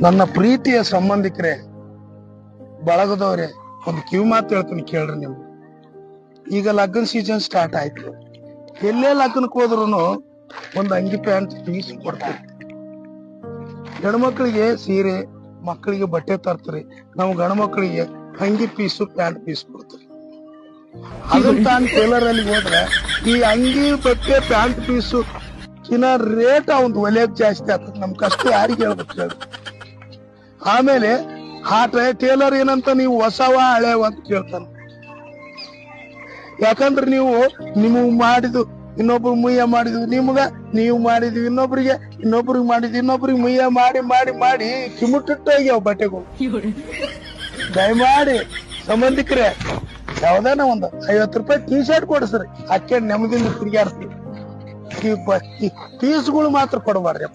ನನ್ನ ಪ್ರೀತಿಯ ಸಂಬಂಧಿಕರೇ, ಬಳಗದವ್ರೆ, ಒಂದು ಕಿವಿ ಮಾತು ಹೇಳ್ತೀನಿ ಕೇಳ್ರಿ. ನೀವು ಈಗ ಲಗ್ನ ಸೀಸನ್ ಸ್ಟಾರ್ಟ್ ಆಯ್ತು. ಎಲ್ಲೇ ಲಗ್ನಕ್ಕೆ ಹೋದ್ರು ಒಂದು ಅಂಗಿ ಪ್ಯಾಂಟ್ ಪೀಸ್ ಕೊಡ್ತೀವಿ. ಹೆಣ್ಮಕ್ಳಿಗೆ ಸೀರೆ, ಮಕ್ಕಳಿಗೆ ಬಟ್ಟೆ ತರ್ತೀರಿ. ನಾವು ಗಂಡು ಮಕ್ಕಳಿಗೆ ಅಂಗಿ ಪೀಸು ಪ್ಯಾಂಟ್ ಪೀಸ್ ಕೊಡ್ತೀವಿ. ಅದನ್ನ ತಾನು ಟೇಲರ್ ಅಲ್ಲಿ ಹೋದ್ರೆ ಈ ಅಂಗಿ ಬಟ್ಟೆ ಪ್ಯಾಂಟ್ ಪೀಸು ಕಿನ್ನ ರೇಟ್ ಅವ್ನ್ ಒಲೆಯಕ್ ಜಾಸ್ತಿ ಆಗ್ತದೆ. ನಮ್ ಕಷ್ಟ ಯಾರಿಗೆ ಹೇಳ್ಬೇಕು ಹೇಳಿ. ಆಮೇಲೆ ಆ ಟೇಲರ್ ಏನಂತ ನೀವು ಹೊಸವ ಹಳೆವ ಅಂತ ಕೇಳ್ತಾನೆ. ಯಾಕಂದ್ರೆ ನಿಮಗ್ ಮಾಡಿದ್ದು ಇನ್ನೊಬ್ರು ಮುಯ್ಯ ಮಾಡಿದ್ವಿ, ನೀವು ಮಾಡಿದ್ವಿ ಇನ್ನೊಬ್ರಿಗೆ ಮಾಡಿದ್ವಿ, ಇನ್ನೊಬ್ರಿಗೆ ಮುಯ್ಯ ಮಾಡಿ ಮಾಡಿ ಮಾಡಿ ಕಿಮುಟ್ಟಿಟ್ಟೋಗ್ಯಾವ ಬಟ್ಟೆಗಳು. ದಯಮಾಡಿ ಸಂಬಂಧಿಕರೇ, ಯಾವ್ದಾನ ಒಂದು 50 ರೂಪಾಯಿ ಟೀ ಶರ್ಟ್ ಕೊಡಿಸ್ರಿ, ಹಾಕಿ ನೆಮ್ಮದಿಯಿಂದ ತಿರುಗಾಡ್ತೀವಿ. ಈ ಪೀಸ್ಗಳು ಮಾತ್ರ ಕೊಡಬಾರ್ರಿ.